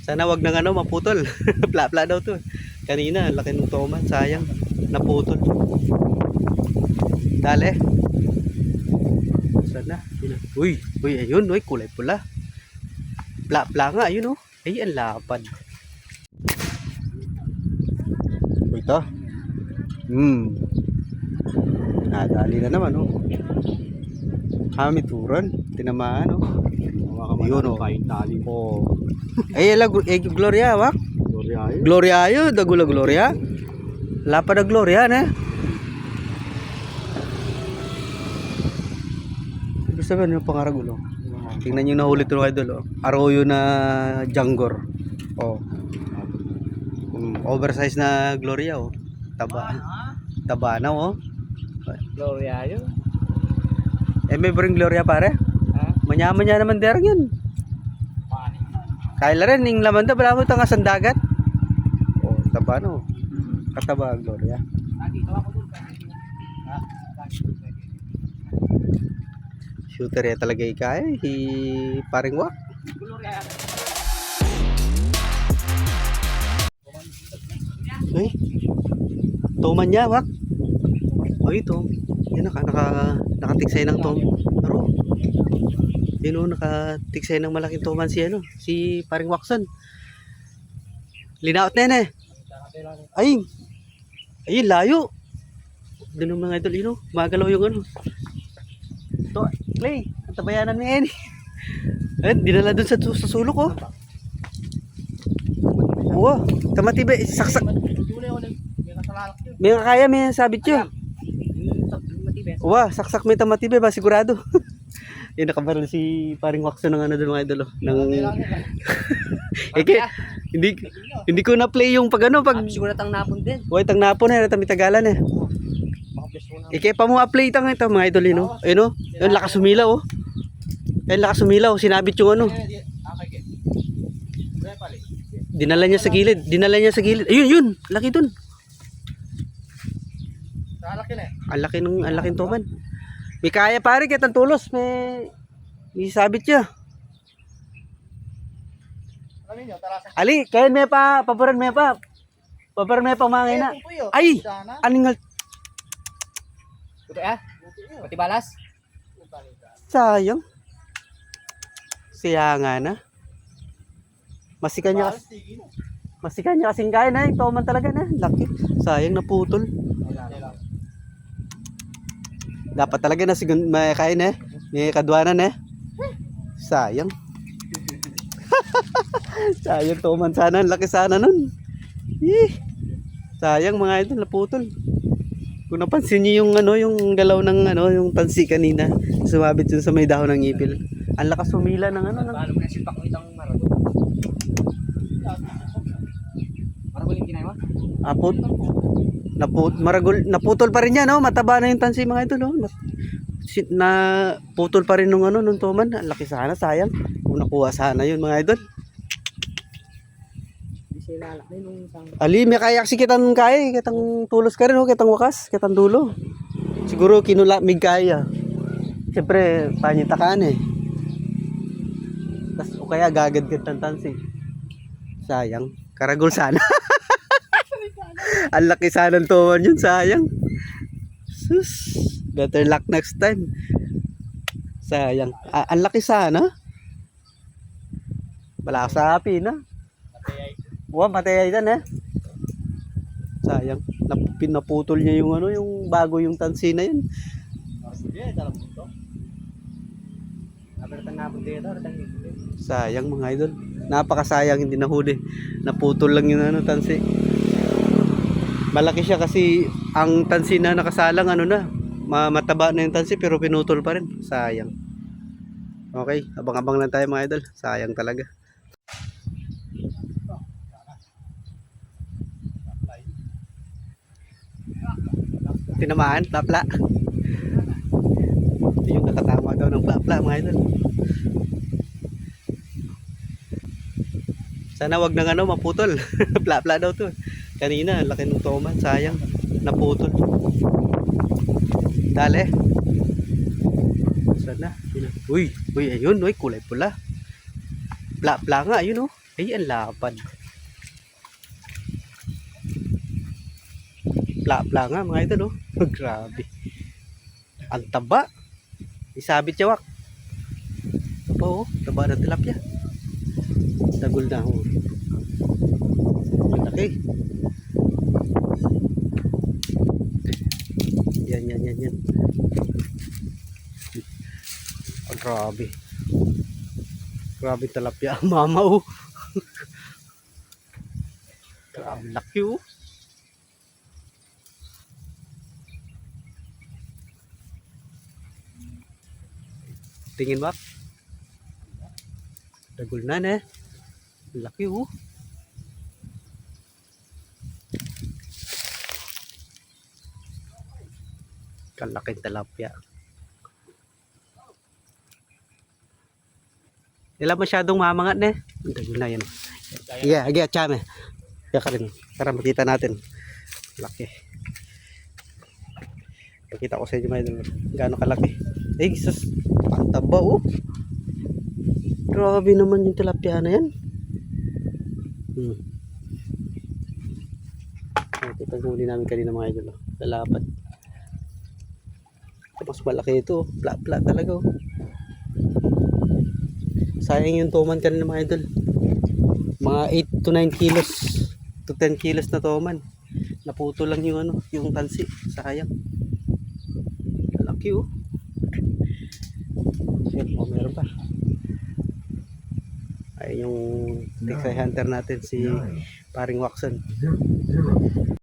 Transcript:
Sana wag nang ano maputol. Pla-pla daw to. Kanina, laki ng toman, sayang naputol. Dale. Sana. Uy, uy, ayun, uy, kulay pula. Pla-pla nga, ayun oh. Ay, ang lapad. Uy, ito. Nadali na naman oh. Hamituran, tinamaan oh. Ayun oh. Oh. Ay, Gloria, wak? Gloria ayo, dagula Gloria. Lapa da Gloria na. Ibig sabihin yung pangaragulo. Tingnan nyo na ulit yung idol oh. Arroyo na Jangor. Oh. Oversize na Gloria oh. Taba na oh. Gloria yun. Eh may bring Gloria pare. Manyaman niya naman derang yun. Kaila rin yung laman da bala mo tanga sandagat. Oh, taba no. Kataba Gloria. Shooter ya talaga ikay, paring wak. Ay, toman niya wak. Oh ito, yan nakatiksay ng tom. Pero, yun o, nakatiksay ng malaking toman si ano, si paring Wakson. Linaot na yan eh. Ay, layo. Doon mga idol, yun o, magalaw yung ano. Ito, Clay, ang tabayanan ni Eni. Ayun, dinala dun sa sulok oh. Oo, tamatibay, saksak. May kaya, may sabit yun. Wow, saksak may tamatibay ba, sigurado. Yung nakabaril si paring Wakso ng ano dun mga idol oh. Hindi ko na play yung pag ano, pag Siguro tang napon din. Uy, tang napon eh, tamitagalan eh. Pa mo play tang ito mga idol yun oh. Ayun oh, yun lakas sumilaw oh. Ayun lakas sumilaw, sinabit yung ano. Dinala niya sa gilid, Ayun, yun, laki dun. Ang laking toman. May kaya pare, kitang tulos, may sabit siya. Ali, kayan may pa, paboran may pa. Paboran may pa mga ina. Ay, aningal. Puti Puti balas. Sayang. Siya nga na. Masikan niya kasing kaya na, yung toman talaga na. Laki. Sayang naputol. Dapat talaga na may kain eh. May kadwanan eh. Sayang. Sayang toman sana. Laki sana nun. Sayang mga idol. Naputol. Kung napansin niyo yung ano, yung galaw ng ano, yung tansi kanina. Sumabit yun sa may dahon ng ipil. Ang lakas humila ng ano. Paano mo na sipak mo itang maragol? Maragol yung kinay mo? Naputol pa rin yan oh. Mataba na yung tansi mga idol oh. Putol pa rin nung ano, nung toman. Ang laki sana, sayang. Kung nakuha sana yun mga idol. Ali, may kaya kasi kitang kaya, kitang tulos ka rin oh, kitang wakas, kitang dulo. Siguro kinulamig kaya. Siyempre, panyitakaan eh. Tas o kaya gagad-gad ng tansi. Sayang, karagol sana. Ang laki sana ng toman yun, sayang. Sus, better luck next time. Sayang. Ang laki sana. Wala sa api na. Wow, matayay dan eh. Sayang. Naputol niya yung ano, yung bago yung tansi na yun. Sayang mga idol. Napakasayang hindi nahuli. Naputol lang yung ano, tansi. Malaki siya kasi ang tansi na nakasalang ano na, mataba na yung tansi pero pinutol pa rin. Sayang. Okay, abang-abang lang tayo mga idol. Sayang talaga. Tinamaan, plapla. Yung nakatama daw ng plapla mga idol. Sana wag nang ano maputol. Plapla daw to. Kanina, laki ng toman, sayang. Naputol. Dale. Sana. Uy, ayun, uy, kulay pula. Pla nga, yun oh. Ay, ang lapad. Pla nga mga idol oh. Grabe. Ang taba. Isabit siya wak. Taba oh. Taba ng tilapia. Dagol na oh. Malaki. Yan. Oh, grabe. Grabe tilapia. Mama oh. Grabe laki oh. Tingin ba? Dagol na eh. Laki oh. Kalaking tilapia. Wala masyadong mamangat na eh. Dagol na yan. Yeah, chame. Kaya ka rin. Para makita natin. Laki. Pakita ko sa inyo mga idol. Gaano kalaki. Ay, sus. Ang taba oh. Grabe naman yung tilapia na yan. Ito ang huli namin kanina mga idol. Lalapad. Mas malaki ito. Pla talaga oh. Sayang yung toman kanina mga idol. Mga 8 to 9 kilos to 10 kilos na toman. Naputo lang yung ano, yung tansi. Sayang. Laki oh. Oh, meron pa. Ay yung Texas Hunter natin si Paring Waxon.